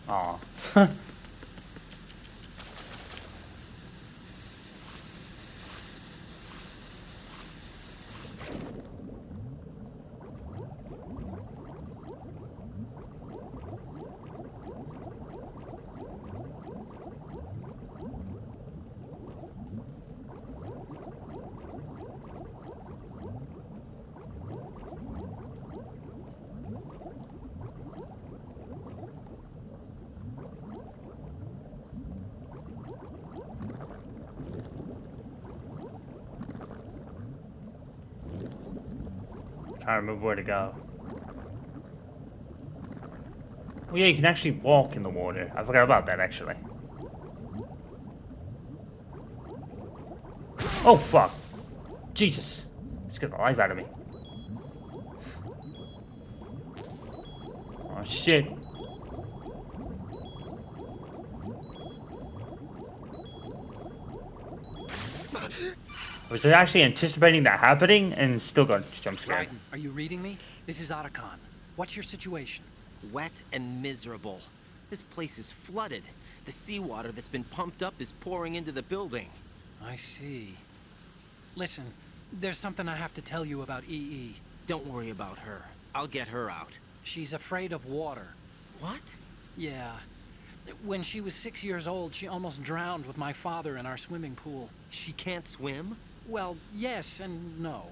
Aw. Trying to remember where to go. Oh yeah, you can actually walk in the water. I forgot about that, actually. Oh, fuck. Jesus. Let's get the life out of me. Oh, shit. Was it actually anticipating that happening and still got jump scared? Raiden, are you reading me? This is Otacon. What's your situation? Wet and miserable. This place is flooded. The seawater that's been pumped up is pouring into the building. I see. Listen, there's something I have to tell you about EE. Don't worry about her. I'll get her out. She's afraid of water. What? Yeah. When she was 6 years old, she almost drowned with my father in our swimming pool. She can't swim? Well, yes and no.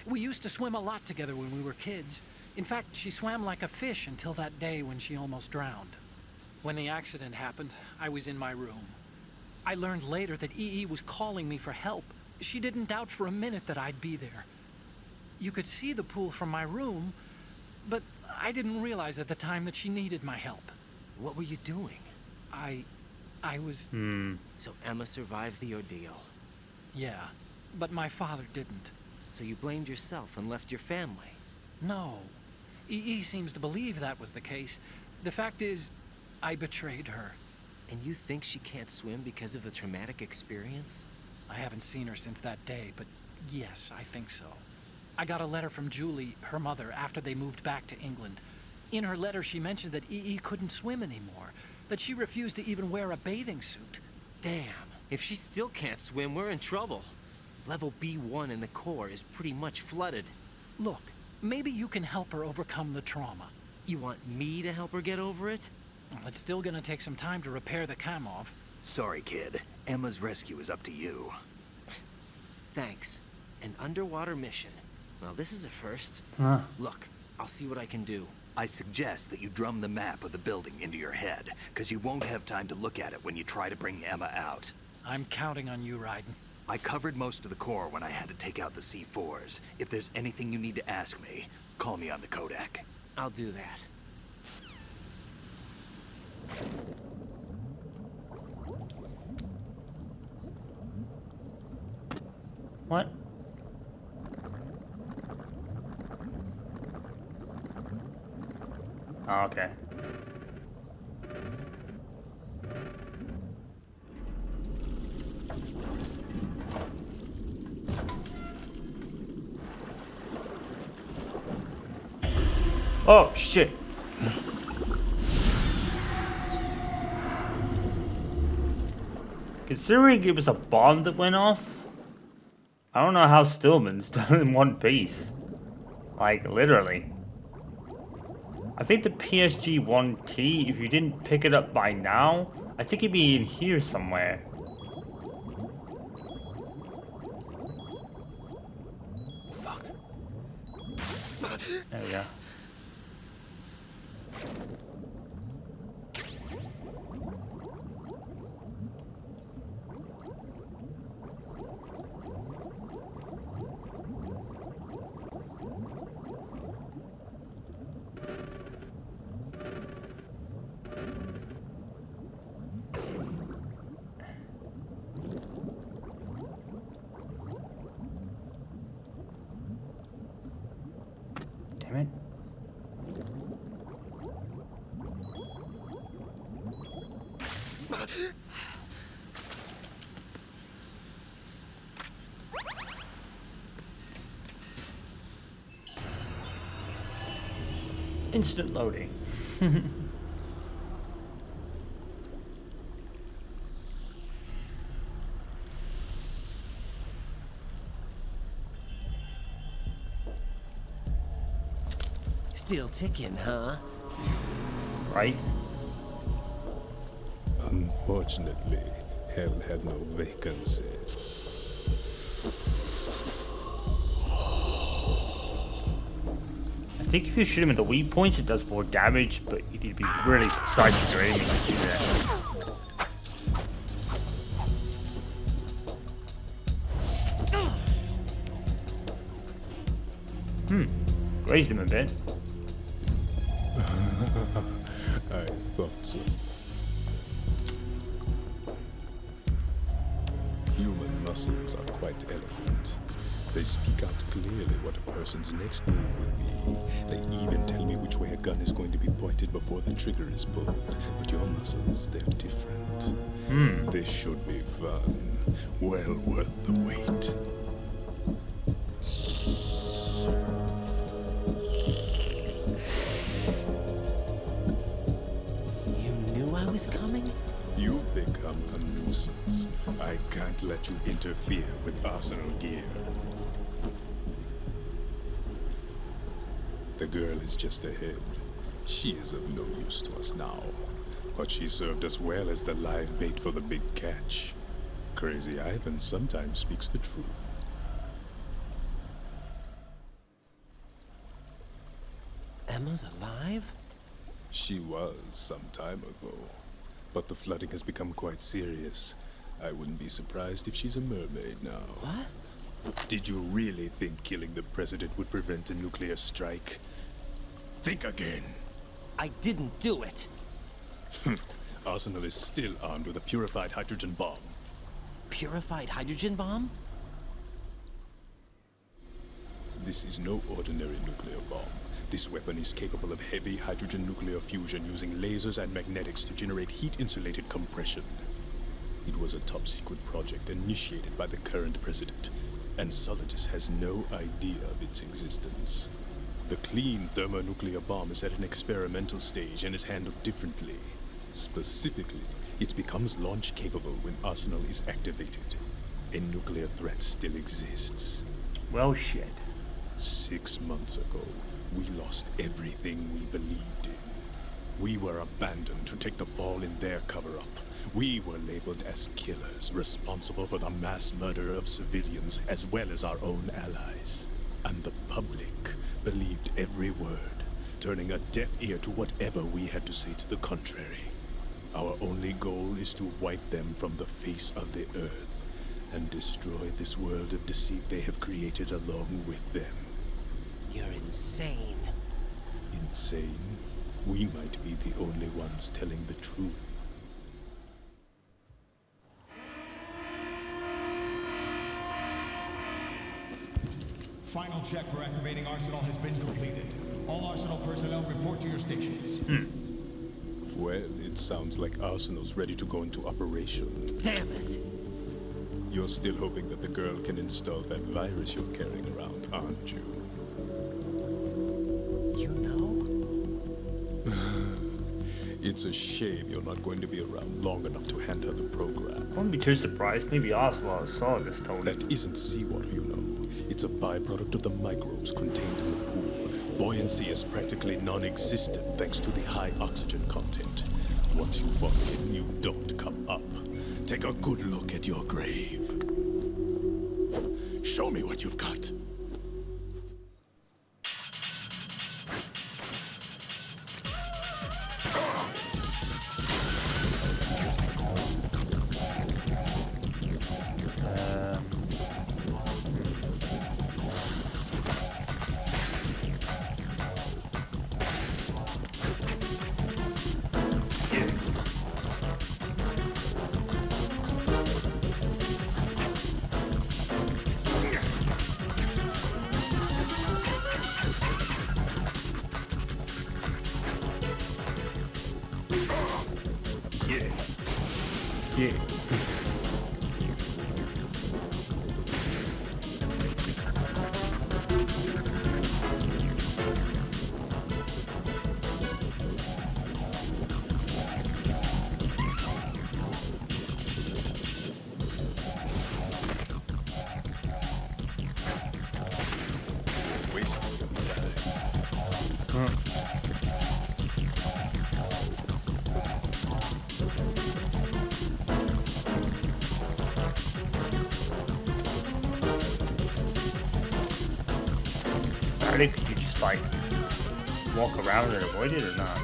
We used to swim a lot together when we were kids. In fact, she swam like a fish until that day when she almost drowned. When the accident happened, I was in my room. I learned later that EE was calling me for help. She didn't doubt for a minute that I'd be there. You could see the pool from my room, but I didn't realize at the time that she needed my help. What were you doing? I was... So Emma survived the ordeal. Yeah, but my father didn't. So you blamed yourself and left your family? No. EE seems to believe that was the case. The fact is, I betrayed her. And you think she can't swim because of the traumatic experience? I haven't seen her since that day, but yes, I think so. I got a letter from Julie, her mother, after they moved back to England. In her letter, she mentioned that EE couldn't swim anymore, that she refused to even wear a bathing suit. Damn, if she still can't swim, we're in trouble. Level B1 in the core is pretty much flooded. Look, maybe you can help her overcome the trauma. You want me to help her get over it? Well, it's still gonna take some time to repair the Kamov. Sorry, kid. Emma's rescue is up to you. Thanks. An underwater mission. Well, this is a first. Look, I'll see what I can do. I suggest that you drum the map of the building into your head, because you won't have time to look at it when you try to bring Emma out. I'm counting on you, Raiden. I covered most of the core when I had to take out the C4s. If there's anything you need to ask me, call me on the Kodak. I'll do that. What? Oh, okay. Oh, shit. Considering it was a bomb that went off, I don't know how Stillman's done in one piece. Like, literally. I think the PSG-1T, if you didn't pick it up by now, I think it'd be in here somewhere. Fuck. There we go. Damn it. Instant loading. Still ticking, huh? Right? Unfortunately, hell had no vacancies. I think if you shoot him at the weak points, it does more damage, but you need to be really precise with your aiming to do that. Grazed him a bit. I thought so. Human muscles are quite eloquent. They speak out clearly what a person's next move will be. They even tell me which way a gun is going to be pointed before the trigger is pulled. But your muscles, they're different. This should be fun. Well worth the wait. You knew I was coming? You've become a nuisance. I can't let you interfere with arsenal gear. The girl is just ahead. She is of no use to us now. But she served us well as the live bait for the big catch. Crazy Ivan sometimes speaks the truth. Emma's alive? She was some time ago. But the flooding has become quite serious. I wouldn't be surprised if she's a mermaid now. What? Did you really think killing the president would prevent a nuclear strike? Think again. I didn't do it. Arsenal is still armed with a purified hydrogen bomb. Purified hydrogen bomb? This is no ordinary nuclear bomb. This weapon is capable of heavy hydrogen nuclear fusion using lasers and magnetics to generate heat-insulated compression. It was a top-secret project initiated by the current president, and Solidus has no idea of its existence. The clean thermonuclear bomb is at an experimental stage and is handled differently. Specifically, it becomes launch-capable when Arsenal is activated. A nuclear threat still exists. Well, shit. 6 months ago, we lost everything we believed in. We were abandoned to take the fall in their cover-up. We were labeled as killers, responsible for the mass murder of civilians as well as our own allies. And the public believed every word, turning a deaf ear to whatever we had to say to the contrary. Our only goal is to wipe them from the face of the earth and destroy this world of deceit they have created along with them. You're insane. Insane? We might be the only ones telling the truth. Final check for activating Arsenal has been completed. All Arsenal personnel report to your stations. Well, it sounds like Arsenal's ready to go into operation. Damn it! You're still hoping that the girl can install that virus you're carrying around, aren't you? You know? It's a shame you're not going to be around long enough to hand her the program. I wouldn't be too surprised. Maybe Arsenal saw this told him. That isn't seawater, you know. It's a byproduct of the microbes contained in the pool. Buoyancy is practically non-existent thanks to the high oxygen content. Once you fall in, you don't come up. Take a good look at your grave. Show me what you've got. Yeah. Could you just like walk around and avoid it or not?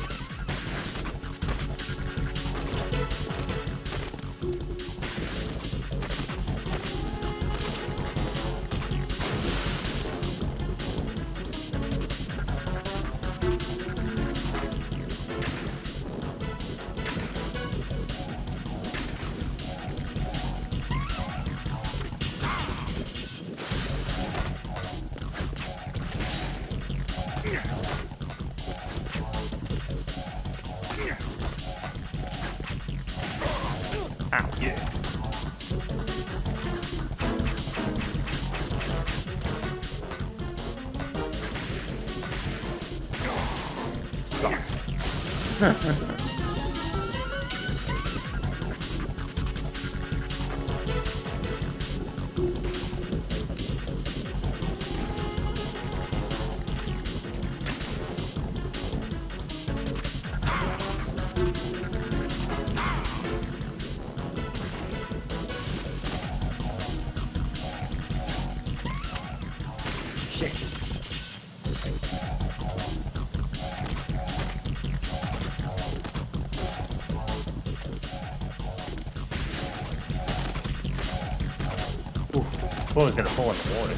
Shit. Ooh, thought I was gonna fall in the water.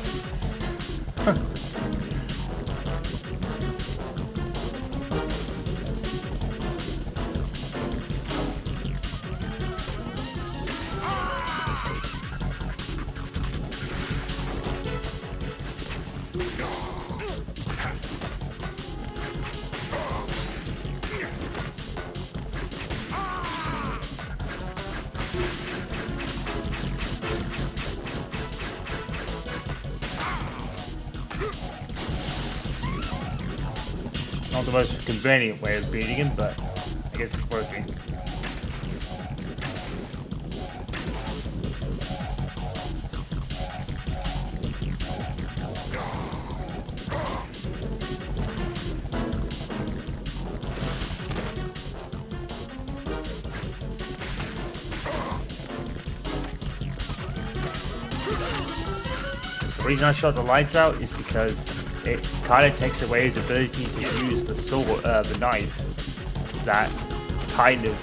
Not the most convenient way of beating him, but I guess it's working. The reason I shot the lights out is because it kind of takes away his ability to use the sword, the knife, that kind of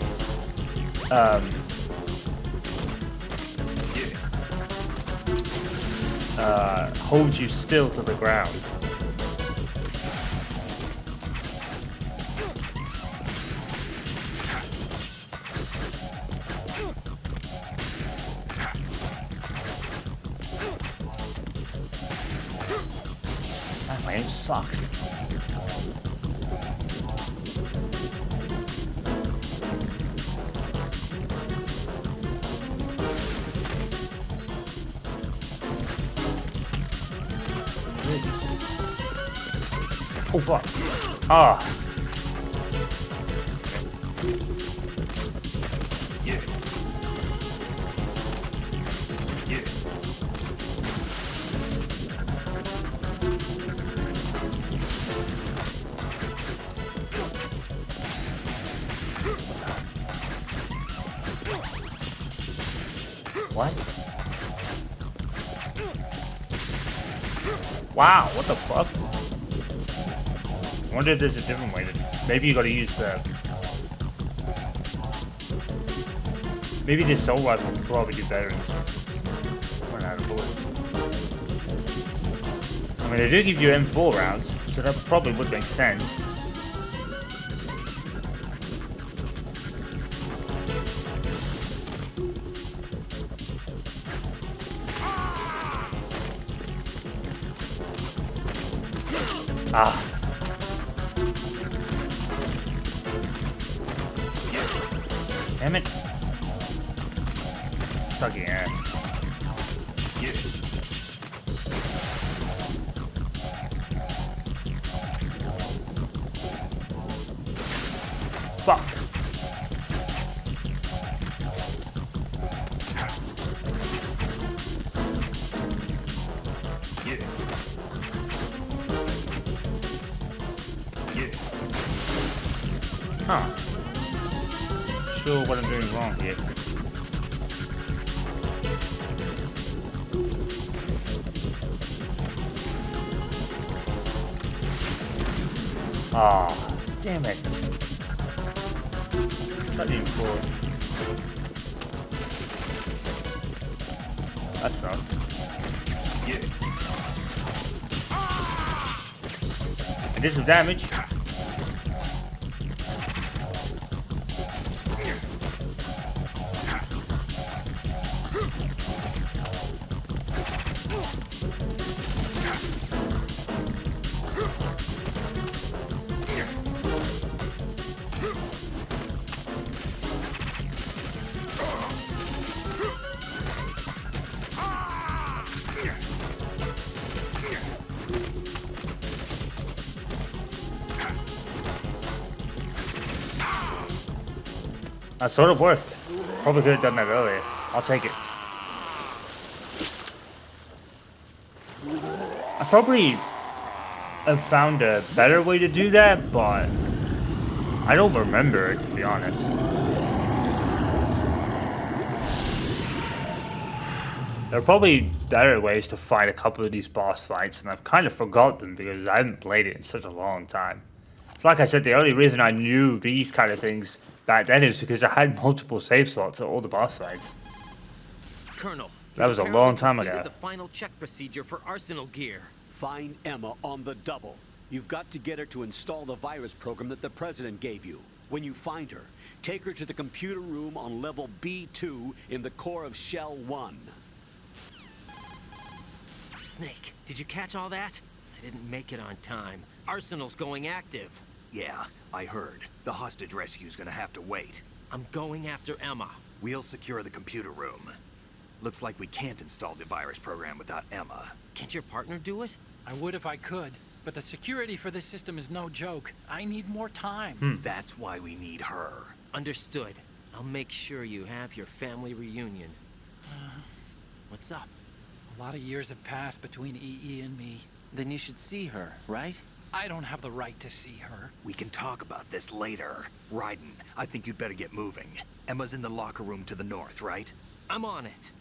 holds you still to the ground. My aim sucks. Oh fuck. Ah. What? Wow, what the fuck? I wonder if there's a different way to... Maybe you gotta use the... Maybe the assault rifle would probably do better in this instance. Run out of bullets. I mean, they do give you M4 rounds, so that probably would make sense. Ah. Damn it. Fucking ass. Fuck. Huh. Sure what I'm doing wrong here. Ah, damn it. Studying for. That sucked. Yeah. I did some damage. That sort of worked. Probably could have done that earlier. I'll take it. I probably have found a better way to do that, but I don't remember it, to be honest. There are probably better ways to fight a couple of these boss fights, and I've kind of forgot them because I haven't played it in such a long time. It's like I said, the only reason I knew these kind of things back then is because I had multiple save slots at all the boss fights. Colonel, That was a long time ago. The final check procedure for arsenal gear. Find Emma on the double. You've got to get her to install the virus program that the President gave you. When you find her, take her to the computer room on level B2 in the core of Shell 1. Snake, did you catch all that? I didn't make it on time. Arsenal's going active. Yeah, I heard. The hostage rescue's gonna have to wait. I'm going after Emma. We'll secure the computer room. Looks like we can't install the virus program without Emma. Can't your partner do it? I would if I could, but the security for this system is no joke. I need more time. That's why we need her. Understood. I'll make sure you have your family reunion. What's up? A lot of years have passed between EE and me. Then you should see her, right? I don't have the right to see her. We can talk about this later. Raiden, I think you'd better get moving. Emma's in the locker room to the north, right? I'm on it.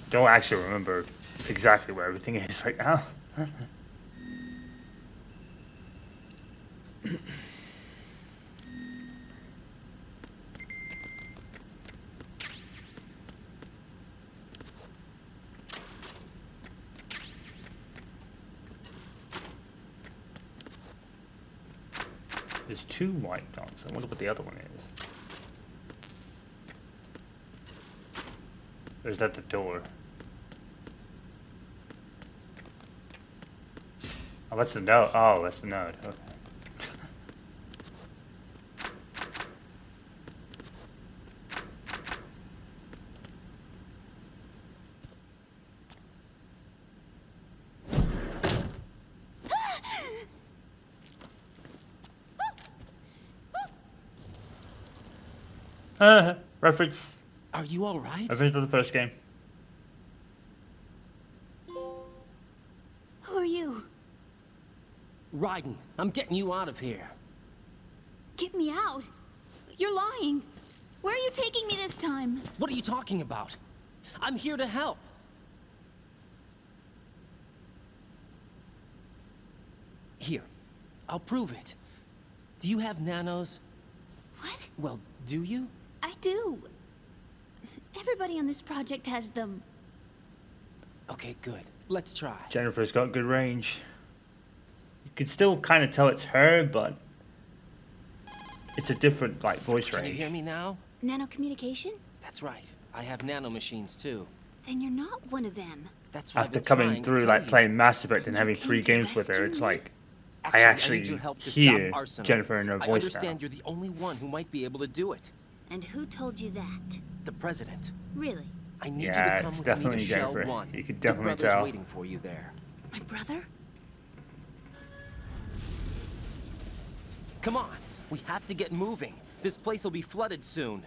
Don't actually remember exactly where everything is right now. There's two white dots. I wonder what the other one is. Or is that the door? Oh, that's the node. Oh, that's the node. Okay. Reference. Are you all right? Reference to the first game. Who are you? Raiden, I'm getting you out of here. Get me out. You're lying. Where are you taking me this time? What are you talking about? I'm here to help. Here, I'll prove it. Do you have nanos? What? Well, do you? I do. Everybody on this project has them. Okay, good. Let's try. Jennifer's got good range. You could still kind of tell it's her, but it's a different like voice Can range. you hear me now? Nanocommunication? That's right. I have nanomachines too. Then you're not one of them. That's what I've After been coming trying to through tell like you. playing Mass Effect and You having came 3 to games with her, rescue it's me? like I I actually need your help to hear stop Arsenal. Jennifer in her I voice understand now. you're the only one who might be able to do it. And who told you that? The president. Really? I need you Yeah, to come it's with me definitely to Shell Jennifer. 1. You could Your definitely brother's tell. waiting for you there. My brother? Come on. We have to get moving. This place will be flooded soon.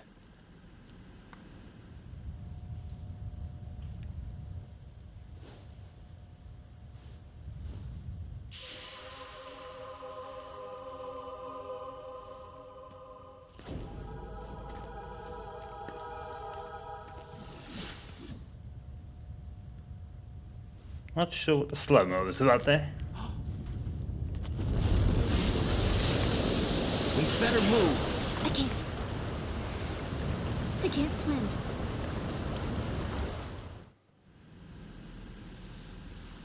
Not sure what the slow-mo was about there. We better move. I can't. I can't swim.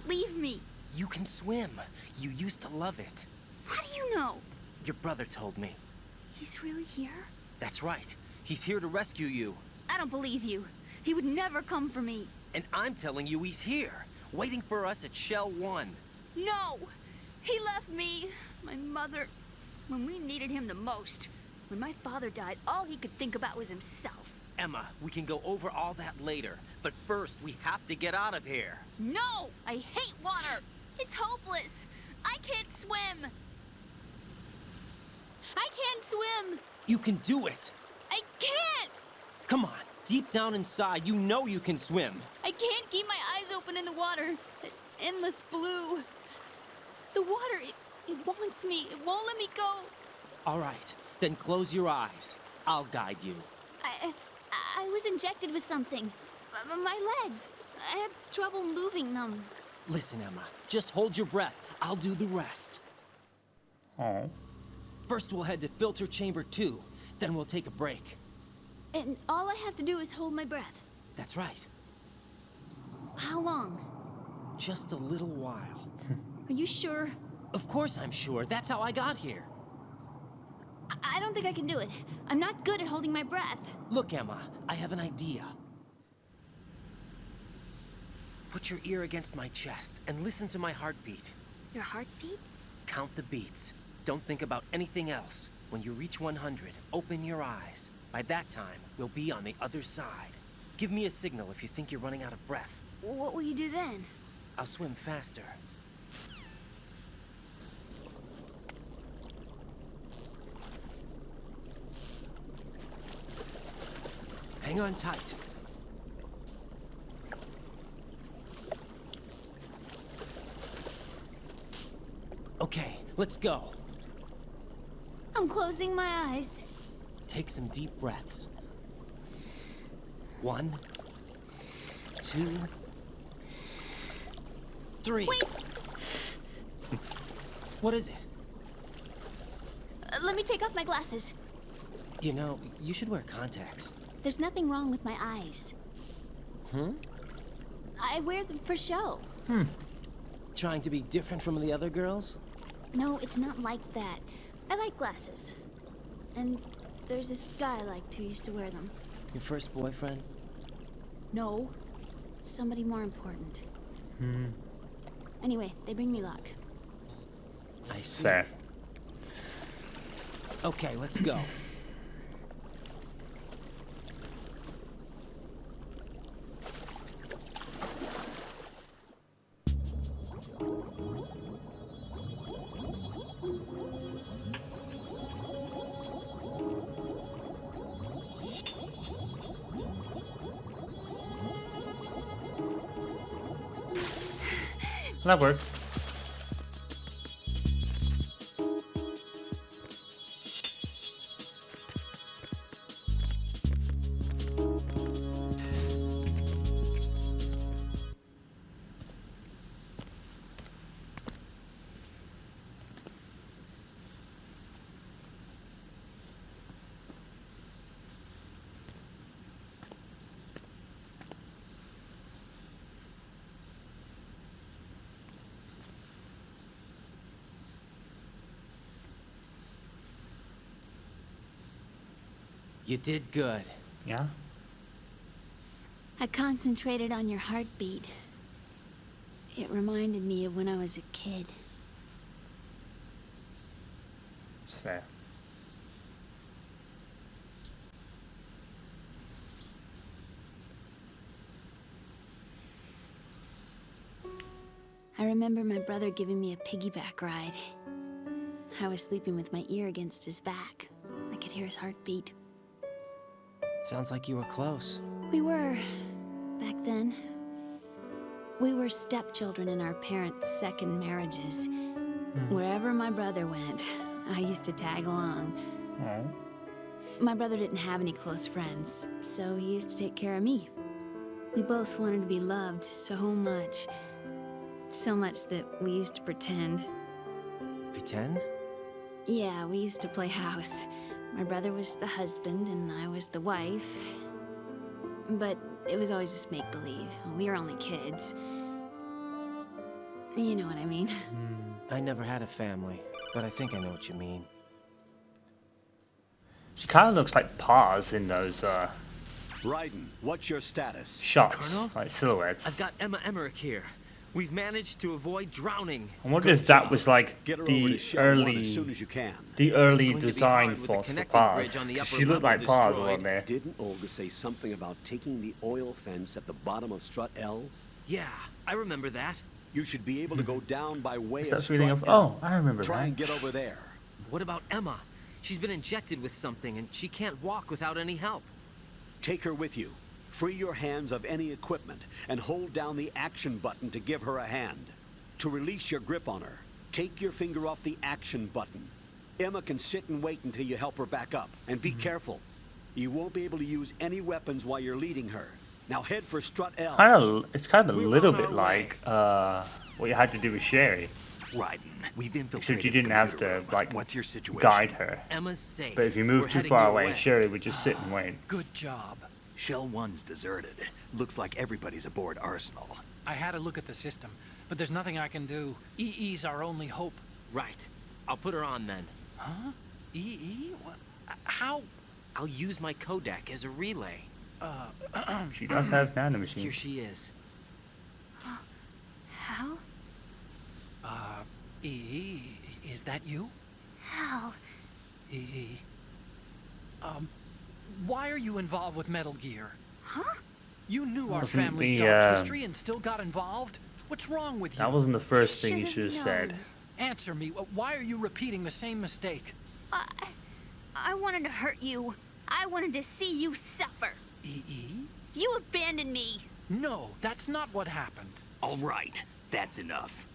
Leave me. You can swim. You used to love it. How do you know? Your brother told me. He's really here? That's right. He's here to rescue you. I don't believe you. He would never come for me. And I'm telling you he's here, waiting for us at Shell 1. No! He left me, my mother, when we needed him the most. When my father died, all he could think about was himself. Emma, we can go over all that later, but first we have to get out of here. No! I hate water! It's hopeless! I can't swim! I can't swim! You can do it. I can't! Come on, deep down inside, you know you can swim. I can't keep my eyes open in the water. That endless blue. The water, it wants me. It won't let me go. All right, then close your eyes. I'll guide you. I was injected with something. My legs. I have trouble moving them. Listen, Emma, just hold your breath. I'll do the rest. Oh. First we'll head to filter chamber 2, then we'll take a break. And all I have to do is hold my breath. That's right. How long? Just a little while. Are you sure? Of course I'm sure. That's how I got here. I don't think I can do it. I'm not good at holding my breath. Look, Emma, I have an idea. Put your ear against my chest and listen to my heartbeat. Your heartbeat? Count the beats. Don't think about anything else. When you reach 100, open your eyes. By that time, we'll be on the other side. Give me a signal if you think you're running out of breath. What will you do then? I'll swim faster. Hang on tight. Okay, let's go. I'm closing my eyes. Take some deep breaths. 1, 2, 3. Wait! What is it? Let me take off my glasses. You know, you should wear contacts. There's nothing wrong with my eyes. I wear them for show. Trying to be different from the other girls? No, it's not like that. I like glasses. And there's this guy I liked who used to wear them. Your first boyfriend? No, somebody more important. Anyway, they bring me luck. I see. Fair. Okay, let's go. That worked. You did good. Yeah? I concentrated on your heartbeat. It reminded me of when I was a kid. It's fair. I remember my brother giving me a piggyback ride. I was sleeping with my ear against his back. I could hear his heartbeat. Sounds like you were close. We were, back then. We were stepchildren in our parents' second marriages. Wherever my brother went, I used to tag along. Oh. My brother didn't have any close friends, so he used to take care of me. We both wanted to be loved so much. So much that we used to pretend. Pretend? Yeah, we used to play house. My brother was the husband and I was the wife. But it was always just make-believe. We were only kids. You know what I mean. I never had a family, but I think I know what you mean. She kind of looks like Paz in those Raiden, what's your status? shots, Colonel? like silhouettes. I've got Emma Emmerich here. We've managed to avoid drowning. I wonder if that was like Get her over to the Shell 1 as soon early, as you can. the It's early going to be design hard with the for connecting Paz. bridge on the 'Cause upper she looked level like Paz destroyed. on there. Didn't Olga say something about taking the oil fence at the bottom of Strut L? Yeah, I remember that. You should be able to go down by way Is of that feeling Strut of, L. oh, I remember Try that. and get over there. What about Emma? She's been injected with something and she can't walk without any help. Take her with you. Free your hands of any equipment and hold down the action button to give her a hand. To release your grip on her, take your finger off the action button. Emma can sit and wait until you help her back up. And be careful. You won't be able to use any weapons while you're leading her. Now head for Strut L. It's kind of a We're little on our bit like what you had to do with Sherry, Raiden, we've infiltrated except you the didn't have computer to room. like What's your situation? guide her. Emma's safe. But if you We're moved too heading far your away, way. Sherry would just sit and wait. Good job. Shell 1's deserted. Looks like everybody's aboard Arsenal. I had a look at the system, but there's nothing I can do. EE's our only hope. Right. I'll put her on then. Huh? EE? What? How? I'll use my Kodak as a relay. She does have Here nanomachines. she is. How? EE, is that you? How? EE. Why are you involved with Metal Gear? Huh? You knew our Wasn't family's the, dark history and still got involved? What's wrong with you? That wasn't the first thing you Should've should have said. known. Answer me. Why are you repeating the same mistake? I wanted to hurt you. I wanted to see you suffer. EE? You abandoned me. No, that's not what happened. All right, that's enough.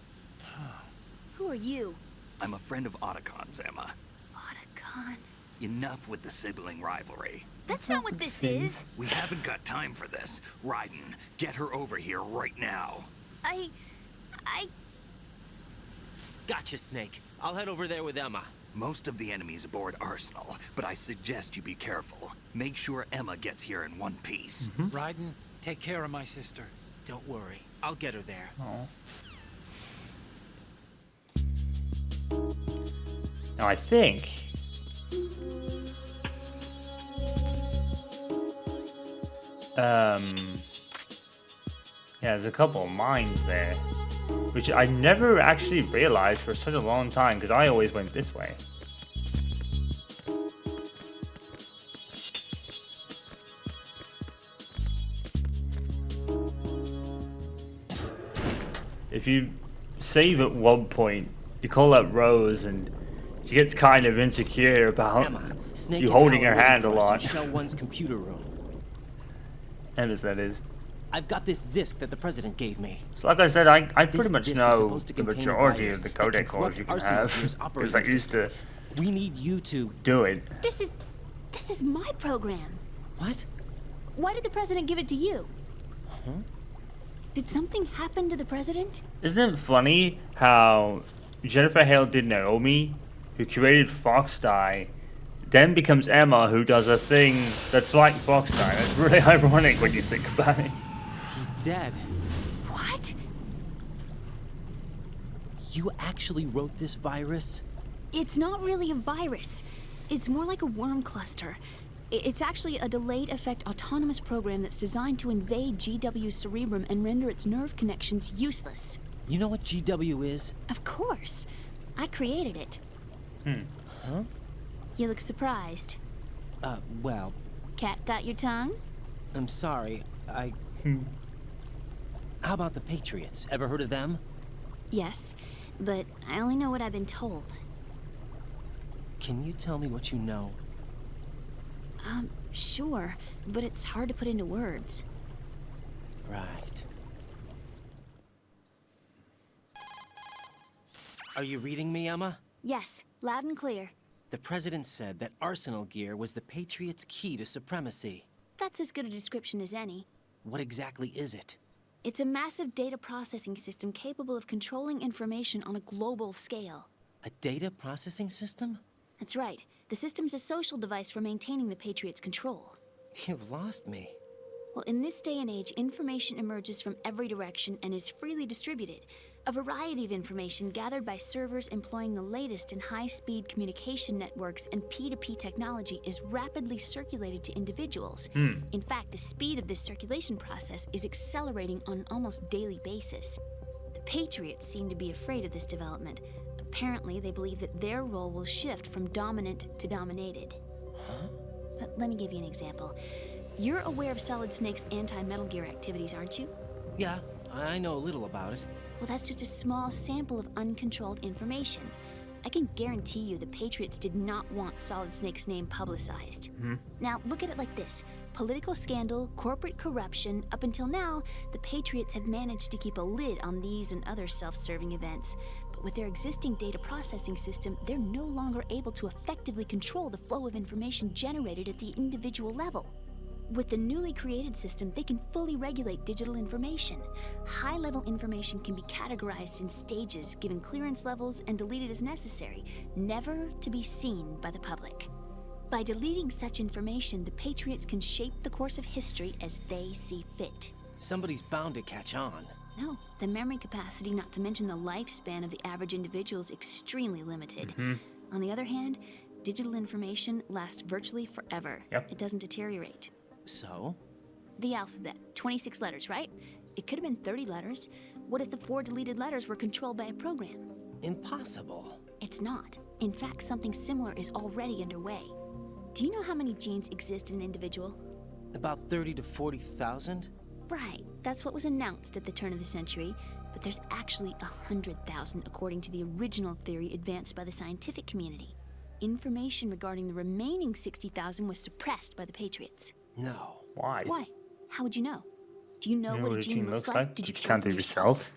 Who are you? I'm a friend of Otacon's, Emma. Otacon. Enough with the sibling rivalry. That's not what this is. We haven't got time for this. Raiden, get her over here right now. I... Gotcha, Snake. I'll head over there with Emma. Most of the enemy's aboard Arsenal, but I suggest you be careful. Make sure Emma gets here in one piece. Raiden, take care of my sister. Don't worry. I'll get her there. Oh. Now I think yeah, there's a couple of mines there, which I never actually realized for such a long time because I always went this way. If you save at one point, you call up Rose and she gets kind of insecure about Emma, Snake you and holding Hal her are hand a waiting for us lot. in Shell 1's computer room. Emma's, that is. I've got this disc that the president gave me. So like I said, I This pretty much disc is know supposed to the contain a majority virus of the that can codec cores corrupt you can Arsenal have Gear's because operating I used to We need you to... do it. This is my program. What? Why did the president give it to you? Huh? Did something happen to the president? Isn't it funny how Jenifer Hale did Naomi, who created Foxdie, then becomes Emma, who does a thing that's like Foxdie? That's really ironic when you think about it. He's dead. What? You actually wrote this virus? It's not really a virus. It's more like a worm cluster. It's actually a delayed effect autonomous program that's designed to invade GW's cerebrum and render its nerve connections useless. You know what GW is? Of course. I created it. Huh? You look surprised. Well, Cat got your tongue? I'm sorry. How about the Patriots? Ever heard of them? Yes, but I only know what I've been told. Can you tell me what you know? Sure, but it's hard to put into words. Right. Are you reading me, Emma? Yes, loud and clear. The President said that Arsenal gear was the Patriots' key to supremacy. That's as good a description as any. What exactly is it? It's a massive data processing system capable of controlling information on a global scale. A data processing system? That's right. The system's a social device for maintaining the Patriots' control. You've lost me. Well, in this day and age, information emerges from every direction and is freely distributed. A variety of information gathered by servers employing the latest in high-speed communication networks and P2P technology is rapidly circulated to individuals. In fact, the speed of this circulation process is accelerating on an almost daily basis. The Patriots seem to be afraid of this development. Apparently, they believe that their role will shift from dominant to dominated. Let me give you an example. You're aware of Solid Snake's anti-Metal Gear activities, aren't you? Yeah, I know a little about it. Well, that's just a small sample of uncontrolled information. I can guarantee you the Patriots did not want Solid Snake's name publicized. Now, look at it like this. Political scandal, corporate corruption, up until now, the Patriots have managed to keep a lid on these and other self-serving events. But with their existing data processing system, they're no longer able to effectively control the flow of information generated at the individual level. With the newly created system, they can fully regulate digital information. High-level information can be categorized in stages, given clearance levels, and deleted as necessary, never to be seen by the public. By deleting such information, the Patriots can shape the course of history as they see fit. Somebody's bound to catch on. No, the memory capacity, not to mention the lifespan of the average individual, is extremely limited. On the other hand, digital information lasts virtually forever. It doesn't deteriorate. So? The alphabet, 26 letters, right? It could have been 30 letters. What if the 4 deleted letters were controlled by a program? Impossible. It's not. In fact, something similar is already underway. Do you know how many genes exist in an individual? About 30 to 40,000? Right, that's what was announced at the turn of the century, but there's actually 100,000 according to the original theory advanced by the scientific community. Information regarding the remaining 60,000 was suppressed by the Patriots. No. Why? Why? How would you know? Do you know You know what a gene looks like? Did you count it yourself?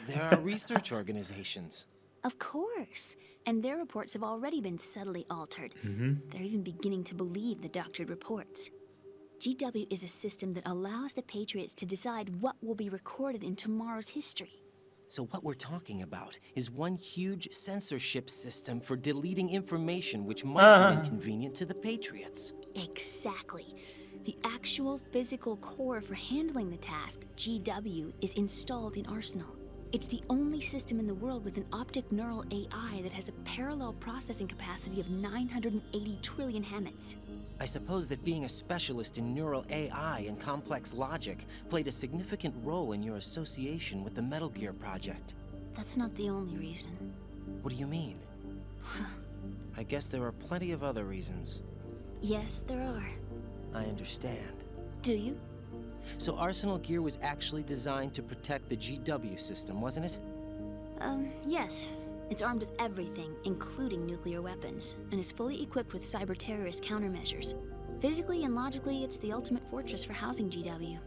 There are research organizations. Of course. And their reports have already been subtly altered. They're even beginning to believe the doctored reports. GW is a system that allows the Patriots to decide what will be recorded in tomorrow's history. So what we're talking about is one huge censorship system for deleting information which might be inconvenient to the Patriots. Exactly. The actual physical core for handling the task, GW, is installed in Arsenal. It's the only system in the world with an optic neural AI that has a parallel processing capacity of 980 trillion Hammets. I suppose that being a specialist in neural AI and complex logic played a significant role in your association with the Metal Gear project. That's not the only reason. What do you mean? I guess there are plenty of other reasons. Yes, there are. I understand. Do you? So Arsenal gear was actually designed to protect the GW system, wasn't it? Yes. It's armed with everything, including nuclear weapons, and is fully equipped with cyber-terrorist countermeasures. Physically and logically, it's the ultimate fortress for housing GW.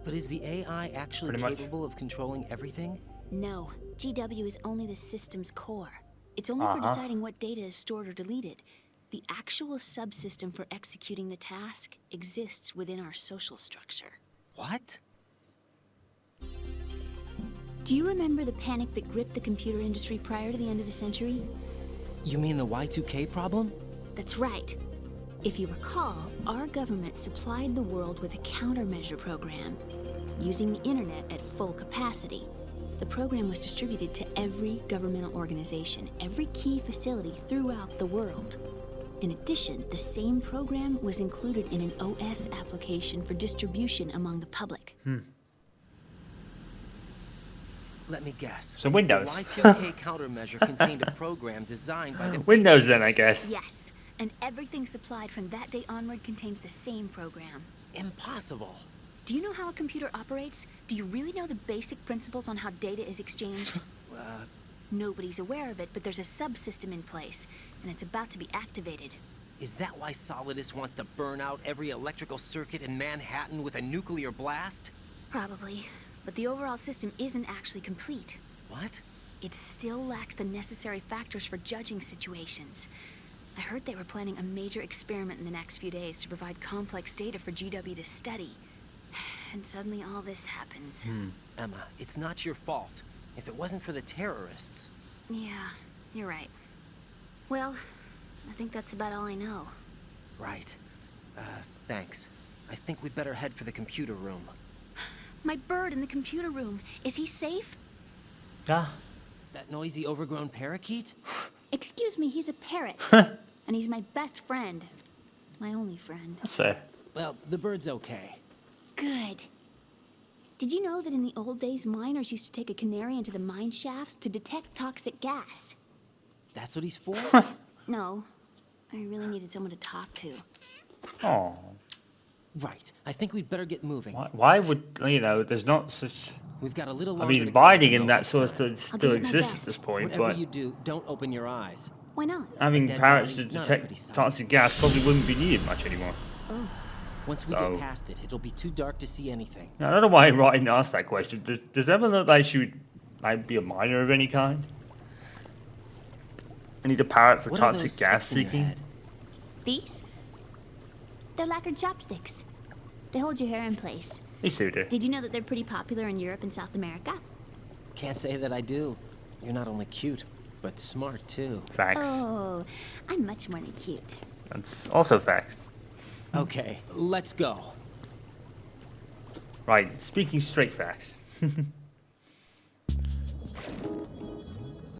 But is the AI actually capable of controlling everything? No. GW is only the system's core. It's only for deciding what data is stored or deleted. The actual subsystem for executing the task exists within our social structure. What? Do you remember the panic that gripped the computer industry prior to the end of the century? You mean the Y2K problem? That's right. If you recall, our government supplied the world with a countermeasure program. Using the internet at full capacity, the program was distributed to every governmental organization, every key facility throughout the world. In addition, the same program was included in an OS application for distribution among the public. Let me guess. So Windows. The Y2K countermeasure contained a program designed by the Windows then, I Patriots. guess. Yes, and everything supplied from that day onward contains the same program. Impossible. Do you know how a computer operates? Do you really know the basic principles on how data is exchanged? Nobody's aware of it, but there's a subsystem in place, and it's about to be activated. Is that why Solidus wants to burn out every electrical circuit in Manhattan with a nuclear blast? Probably, but the overall system isn't actually complete. What? It still lacks the necessary factors for judging situations. I heard they were planning a major experiment in the next few days to provide complex data for GW to study. And suddenly all this happens. Emma, it's not your fault. If it wasn't for the terrorists... Yeah, you're right. Well, I think that's about all I know. Right. Thanks. I think we'd better head for the computer room. My bird in the computer room. Is he safe? Yeah. That noisy, overgrown parakeet? Excuse me, he's a parrot. And he's my best friend. My only friend. That's fair. Well, the bird's okay. Good. Did you know that in the old days, miners used to take a canary into the mine shafts to detect toxic gas? That's what he's for? No. I really needed someone to talk to. Oh. Right. I think we'd better get moving. Why would, you know, there's not such... We've got a little I longer mean, to biding go and that this sort of time. still do my exists at best. this point, Whatever but you do, don't open your eyes. Why not? having dead parrots to body, not a detect pretty sight. toxic gas probably wouldn't be needed much anymore. Oh. Once we So- get past it, it'll be too dark to see anything. Now, I don't know why Ryan asked that question. Does Emma look like she would like be a miner of any kind? I need a parrot for What are toxic those gas sticks in your seeking. head? These? They're lacquered chopsticks. They hold your hair in place. They suit her. Did you know that they're pretty popular in Europe and South America? Can't say that I do. You're not only cute, but smart too. Facts. Oh, I'm much more than cute. That's also facts. Okay, let's go. Right, speaking straight facts.